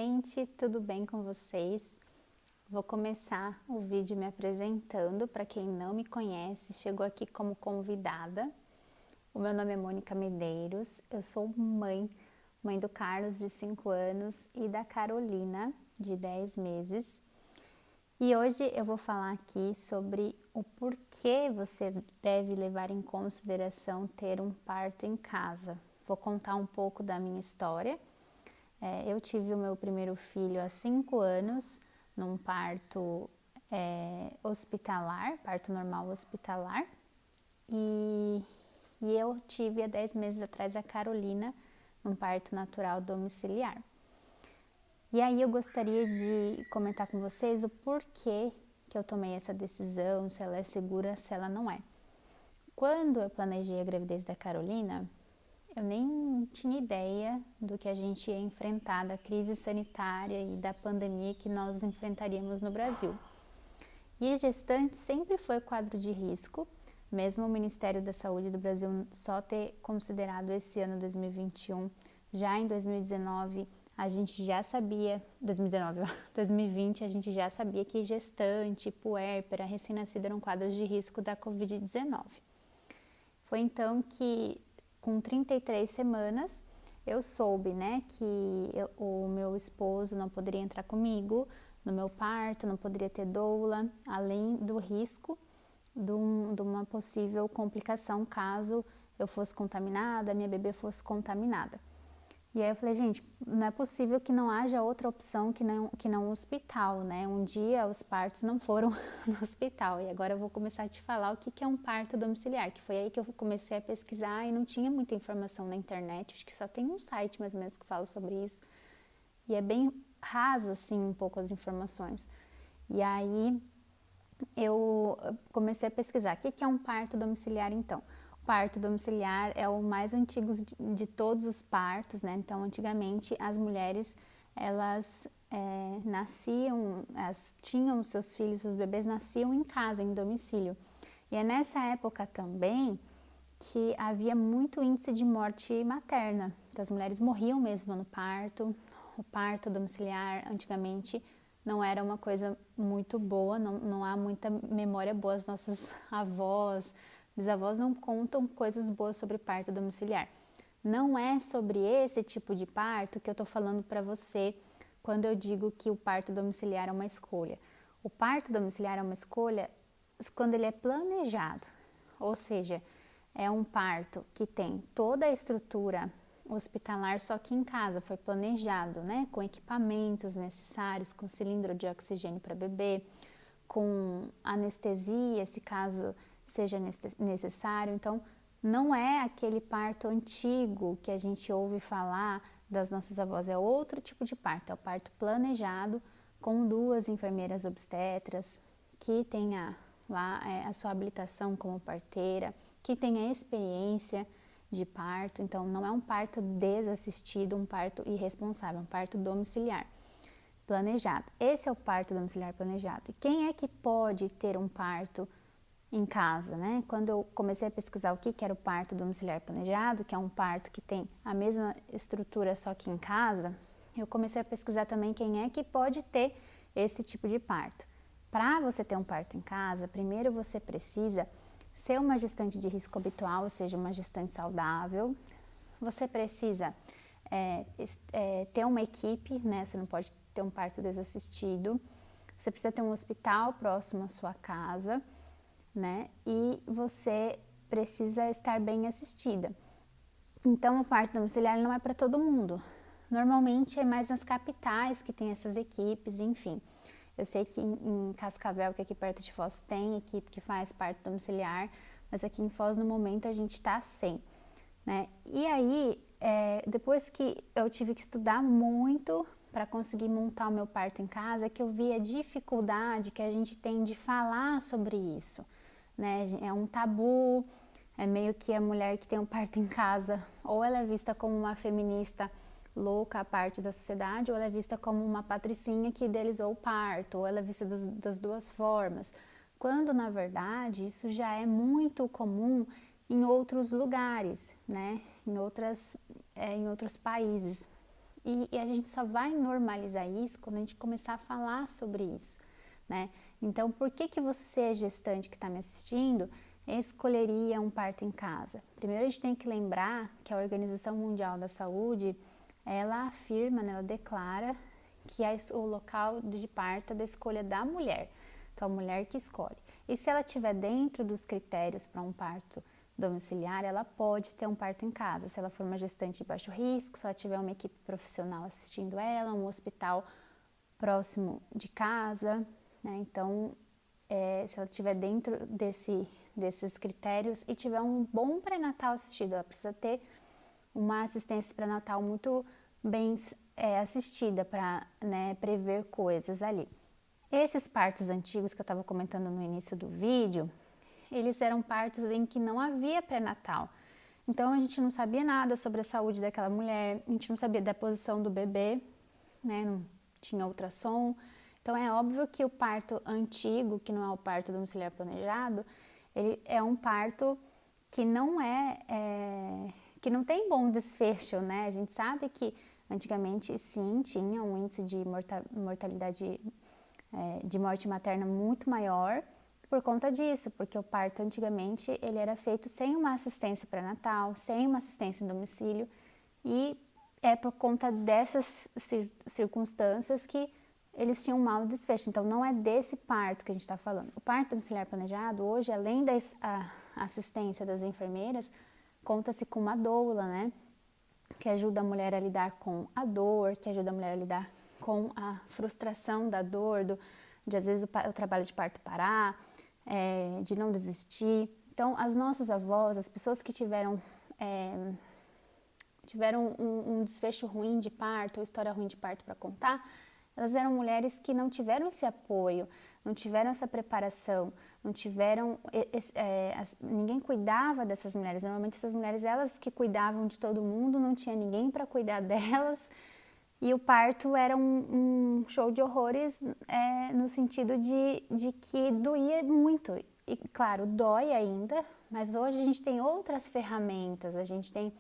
gente, tudo bem com vocês? Vou começar o vídeo me apresentando. Para quem não me conhece, chegou aqui como convidada. O meu nome é Mônica Medeiros, eu sou mãe do Carlos, de 5 anos, e da Carolina, de 10 meses. E hoje eu vou falar aqui sobre o porquê você deve levar em consideração ter um parto em casa. Vou contar um pouco da minha história. Eu tive o meu primeiro filho há 5 anos, num parto hospitalar, parto normal hospitalar, e eu tive há 10 meses atrás a Carolina, num parto natural domiciliar. E aí eu gostaria de comentar com vocês o porquê que eu tomei essa decisão, se ela é segura, se ela não é. Quando eu planejei a gravidez da Carolina, eu nem tinha ideia do que a gente ia enfrentar, da crise sanitária e da pandemia que nós enfrentaríamos no Brasil. E gestante sempre foi quadro de risco, mesmo o Ministério da Saúde do Brasil só ter considerado esse ano 2021, já em 2019 a gente já sabia, 2020 a gente já sabia que gestante, puérpera, recém-nascida eram quadros de risco da Covid-19. Foi então que, com 33 semanas, eu soube, o meu esposo não poderia entrar comigo no meu parto, não poderia ter doula, além do risco de uma possível complicação caso eu fosse contaminada, minha bebê fosse contaminada. E aí eu falei, gente, não é possível que não haja outra opção que não o hospital, né? Um dia os partos não foram no hospital, e agora eu vou começar a te falar o que é um parto domiciliar, que foi aí que eu comecei a pesquisar e não tinha muita informação na internet, acho que só tem um site mais ou menos que fala sobre isso, e é bem raso, assim, um pouco as informações. E aí eu comecei a pesquisar, o que é um parto domiciliar então? Parto domiciliar é o mais antigo de todos os partos, né? Então, antigamente, as mulheres, elas nasciam, tinham os seus filhos, os bebês nasciam em casa, em domicílio. E é nessa época também que havia muito índice de morte materna. Então, as mulheres morriam mesmo no parto. O parto domiciliar, antigamente, não era uma coisa muito boa, não há muita memória boa. As nossas avós, bisavós não contam coisas boas sobre parto domiciliar. Não é sobre esse tipo de parto que eu estou falando para você quando eu digo que o parto domiciliar é uma escolha. O parto domiciliar é uma escolha quando ele é planejado, ou seja, é um parto que tem toda a estrutura hospitalar, só que em casa, foi planejado, né? Com equipamentos necessários, com cilindro de oxigênio para bebê, com anestesia, se caso seja necessário. Então, não é aquele parto antigo que a gente ouve falar das nossas avós, é outro tipo de parto, é o parto planejado, com 2 enfermeiras obstetras, que tenha lá a sua habilitação como parteira, que tenha experiência de parto. Então não é um parto desassistido, um parto irresponsável, é um parto domiciliar planejado. Esse é o parto domiciliar planejado. E quem é que pode ter um parto em casa, né? Quando eu comecei a pesquisar o que era o parto domiciliar planejado, que é um parto que tem a mesma estrutura só que em casa, eu comecei a pesquisar também quem é que pode ter esse tipo de parto. Para você ter um parto em casa, primeiro você precisa ser uma gestante de risco habitual, ou seja, uma gestante saudável. Você precisa ter uma equipe, né? Você não pode ter um parto desassistido. Você precisa ter um hospital próximo à sua casa, né? E você precisa estar bem assistida. Então, o parto domiciliar não é para todo mundo. Normalmente é mais nas capitais que tem essas equipes, enfim. Eu sei que em Cascavel, que é aqui perto de Foz, tem equipe que faz parto domiciliar, mas aqui em Foz, no momento, a gente está sem, né? E aí, depois que eu tive que estudar muito para conseguir montar o meu parto em casa, que eu vi a dificuldade que a gente tem de falar sobre isso, né? É um tabu, é meio que a mulher que tem um parto em casa, ou ela é vista como uma feminista louca à parte da sociedade, ou ela é vista como uma patricinha que idealizou o parto, ou ela é vista das duas formas, quando na verdade isso já é muito comum em outros lugares, né? Em outros países. E a gente só vai normalizar isso quando a gente começar a falar sobre isso, né? Então, por que você, gestante que está me assistindo, escolheria um parto em casa? Primeiro, a gente tem que lembrar que a Organização Mundial da Saúde, ela afirma, né, ela declara que o local de parto é da escolha da mulher. Então, a mulher que escolhe. E se ela estiver dentro dos critérios para um parto domiciliar, ela pode ter um parto em casa. Se ela for uma gestante de baixo risco, se ela tiver uma equipe profissional assistindo ela, um hospital próximo de casa, né? Então, se ela estiver dentro desses critérios e tiver um bom pré-natal assistido, ela precisa ter uma assistência pré-natal muito bem assistida para, né, prever coisas ali. Esses partos antigos que eu estava comentando no início do vídeo, eles eram partos em que não havia pré-natal. Então a gente não sabia nada sobre a saúde daquela mulher, a gente não sabia da posição do bebê, né? Não tinha ultrassom. Então é óbvio que o parto antigo, que não é o parto domiciliar planejado, ele é um parto que que não tem bom desfecho, né? A gente sabe que antigamente sim tinha um índice de mortalidade de morte materna muito maior por conta disso, porque o parto antigamente ele era feito sem uma assistência pré-natal, sem uma assistência em domicílio, e é por conta dessas circunstâncias que eles tinham um mau desfecho. Então não é desse parto que a gente está falando. O parto domiciliar planejado hoje, além da assistência das enfermeiras, conta-se com uma doula, né? Que ajuda a mulher a lidar com a dor, que ajuda a mulher a lidar com a frustração da dor, de às vezes o trabalho de parto parar, de não desistir. Então, as nossas avós, as pessoas que tiveram um desfecho ruim de parto, ou história ruim de parto para contar, elas eram mulheres que não tiveram esse apoio, não tiveram essa preparação, não tiveram, ninguém cuidava dessas mulheres. Normalmente essas mulheres, elas que cuidavam de todo mundo, não tinha ninguém para cuidar delas, e o parto era um show de horrores, no sentido de que doía muito. E claro, dói ainda, mas hoje a gente tem outras ferramentas, a gente tem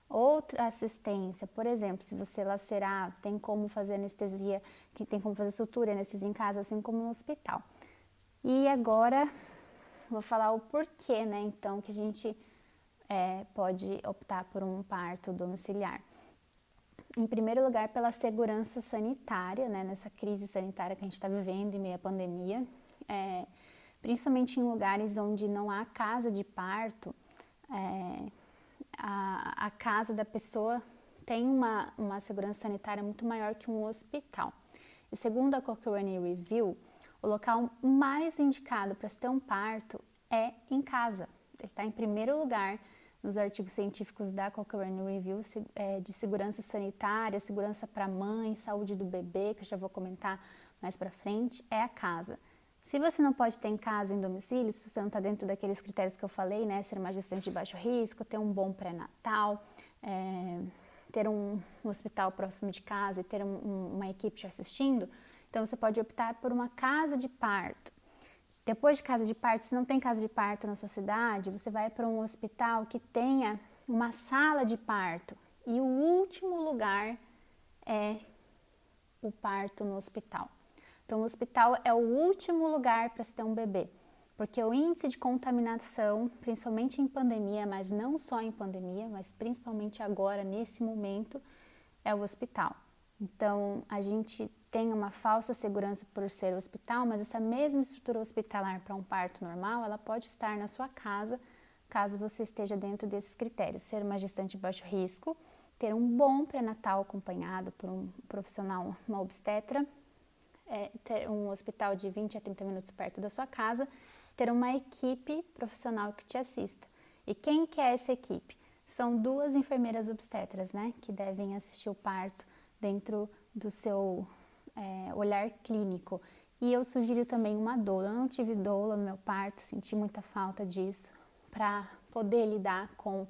outra assistência. Por exemplo, se você lacerar, tem como fazer anestesia, que tem como fazer sutura e anestesia em casa, assim como no hospital. E agora vou falar o porquê, né? Então, que a gente pode optar por um parto domiciliar. Em primeiro lugar, pela segurança sanitária, né? Nessa crise sanitária que a gente está vivendo em meio à pandemia, principalmente em lugares onde não há casa de parto, a casa da pessoa tem uma segurança sanitária muito maior que um hospital. E segundo a Cochrane Review, o local mais indicado para se ter um parto é em casa. Ele está em primeiro lugar nos artigos científicos da Cochrane Review de segurança sanitária, segurança para a mãe, saúde do bebê, que eu já vou comentar mais para frente, é a casa. Se você não pode ter em casa, em domicílio, se você não está dentro daqueles critérios que eu falei, né, ser uma gestante de baixo risco, ter um bom pré-natal, ter um hospital próximo de casa e ter uma equipe te assistindo, então você pode optar por uma casa de parto. Depois de casa de parto, se não tem casa de parto na sua cidade, você vai para um hospital que tenha uma sala de parto. E o último lugar é o parto no hospital. Então, o hospital é o último lugar para se ter um bebê, porque o índice de contaminação, principalmente em pandemia, mas não só em pandemia, mas principalmente agora, nesse momento, é o hospital. Então, a gente tem uma falsa segurança por ser hospital, mas essa mesma estrutura hospitalar para um parto normal, ela pode estar na sua casa, caso você esteja dentro desses critérios. Ser uma gestante de baixo risco, ter um bom pré-natal acompanhado por um profissional, uma obstetra, ter um hospital de 20 a 30 minutos perto da sua casa, ter uma equipe profissional que te assista. E quem que é essa equipe? São 2 enfermeiras obstetras, né, que devem assistir o parto dentro do seu olhar clínico. E eu sugiro também uma doula. Eu não tive doula no meu parto, senti muita falta disso, para poder lidar com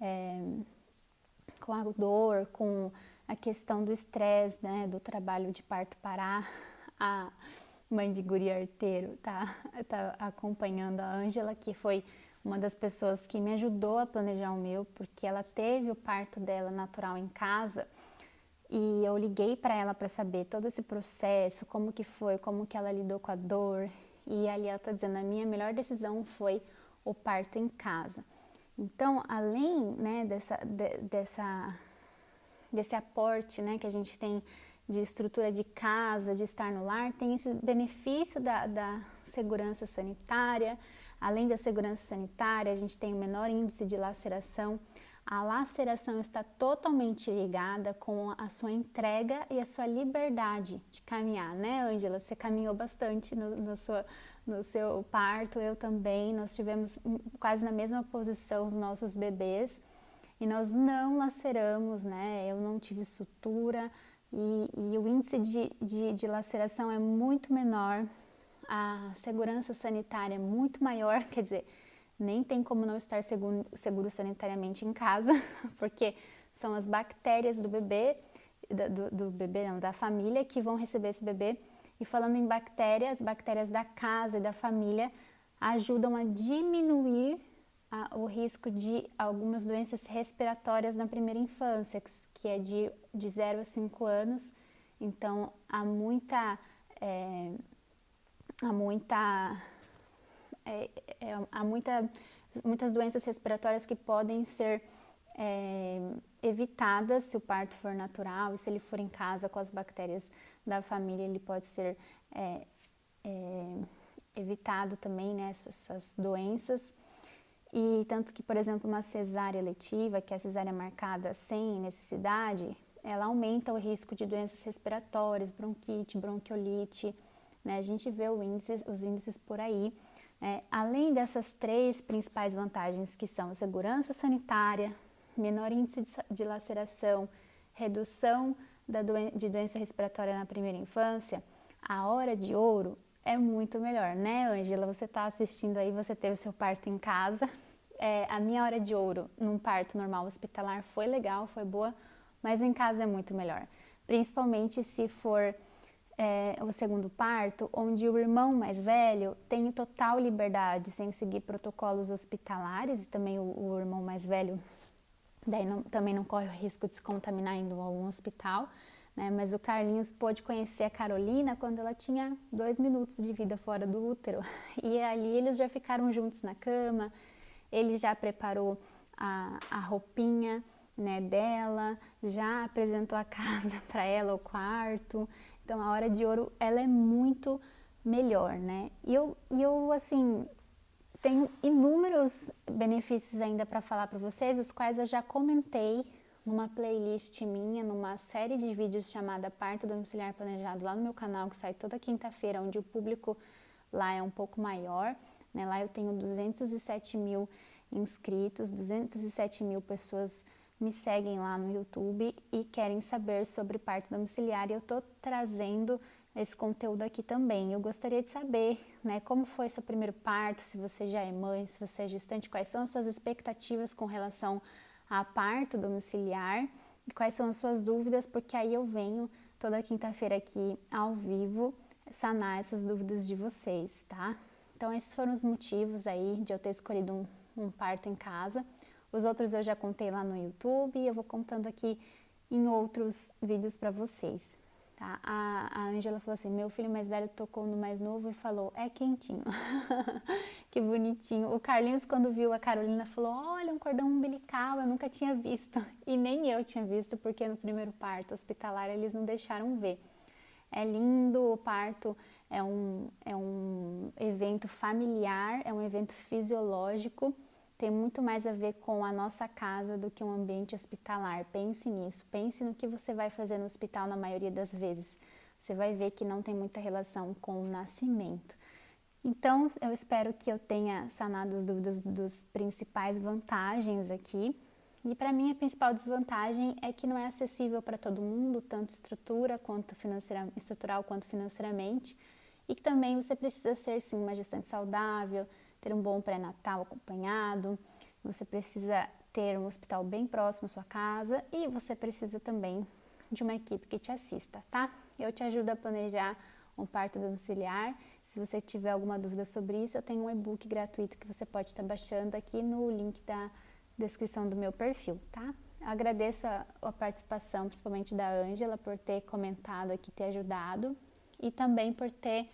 a dor, com a questão do estresse, né, do trabalho de parto parar. A mãe de guri arteiro tá acompanhando a Ângela, que foi uma das pessoas que me ajudou a planejar o meu, porque ela teve o parto dela natural em casa E eu liguei para ela para saber todo esse processo, como que foi, como que ela lidou com a dor. E ali ela está dizendo, a minha melhor decisão foi o parto em casa. Então, além, né, desse aporte, né, que a gente tem de estrutura de casa, de estar no lar, tem esse benefício da segurança sanitária. Além da segurança sanitária, a gente tem o menor índice de laceração. A laceração está totalmente ligada com a sua entrega e a sua liberdade de caminhar, né, Ângela? Você caminhou bastante no seu parto, eu também. Nós tivemos quase na mesma posição os nossos bebês e nós não laceramos, né? Eu não tive sutura e o índice de laceração é muito menor, a segurança sanitária é muito maior, quer dizer, nem tem como não estar seguro sanitariamente em casa, porque são as bactérias do bebê, do bebê não, da família que vão receber esse bebê. E falando em bactérias, bactérias da casa e da família ajudam a diminuir o risco de algumas doenças respiratórias na primeira infância, que é de 0 a 5 anos. Então, há muitas doenças respiratórias que podem ser evitadas se o parto for natural e se ele for em casa com as bactérias da família, ele pode ser evitado também, né, essas doenças. E tanto que, por exemplo, uma cesárea letiva, que é a cesárea marcada sem necessidade, ela aumenta o risco de doenças respiratórias, bronquite, bronquiolite, né? A gente vê os índices por aí. Além dessas 3 principais vantagens, que são segurança sanitária, menor índice de laceração, redução de doença respiratória na primeira infância, a hora de ouro é muito melhor, né, Ângela? Você está assistindo aí, você teve seu parto em casa. A minha hora de ouro num parto normal hospitalar foi legal, foi boa, mas em casa é muito melhor. Principalmente se for o segundo parto, onde o irmão mais velho tem total liberdade, sem seguir protocolos hospitalares, e também o irmão mais velho daí também não corre o risco de se contaminar indo a um hospital, né? Mas o Carlinhos pôde conhecer a Carolina quando ela tinha 2 minutos de vida fora do útero, e ali eles já ficaram juntos na cama, ele já preparou a roupinha, né, dela, já apresentou a casa para ela, o quarto. Então a hora de ouro, ela é muito melhor, né? E eu assim, tenho inúmeros benefícios ainda para falar para vocês, os quais eu já comentei numa playlist minha, numa série de vídeos chamada Parto Domiciliar Planejado, lá no meu canal, que sai toda quinta-feira, onde o público lá é um pouco maior, né? Lá eu tenho 207 mil inscritos, 207 mil pessoas me seguem lá no YouTube e querem saber sobre parto domiciliar, e eu tô trazendo esse conteúdo aqui também. Eu gostaria de saber, né, como foi seu primeiro parto, se você já é mãe, se você é gestante, quais são as suas expectativas com relação a parto domiciliar e quais são as suas dúvidas, porque aí eu venho toda quinta-feira aqui ao vivo sanar essas dúvidas de vocês, tá? Então esses foram os motivos aí de eu ter escolhido um parto em casa. Os outros eu já contei lá no YouTube e eu vou contando aqui em outros vídeos para vocês. Tá? A Ângela falou assim, meu filho mais velho tocou no mais novo e falou, é quentinho. Que bonitinho. O Carlinhos, quando viu a Carolina, falou, olha, um cordão umbilical, eu nunca tinha visto. E nem eu tinha visto, porque no primeiro parto hospitalar eles não deixaram ver. É lindo, o parto é um evento familiar, é um evento fisiológico, tem muito mais a ver com a nossa casa do que um ambiente hospitalar. Pense nisso, pense no que você vai fazer no hospital na maioria das vezes. Você vai ver que não tem muita relação com o nascimento. Então, eu espero que eu tenha sanado as dúvidas dos principais vantagens aqui. E para mim a principal desvantagem é que não é acessível para todo mundo, tanto estrutural quanto financeiramente, e que também você precisa ser sim uma gestante saudável, ter um bom pré-natal acompanhado, você precisa ter um hospital bem próximo à sua casa e você precisa também de uma equipe que te assista, tá? Eu te ajudo a planejar um parto domiciliar. Se você tiver alguma dúvida sobre isso, eu tenho um e-book gratuito que você pode estar baixando aqui no link da descrição do meu perfil, tá? agradeço a participação, principalmente da Ângela, por ter comentado aqui, ter ajudado, e também por ter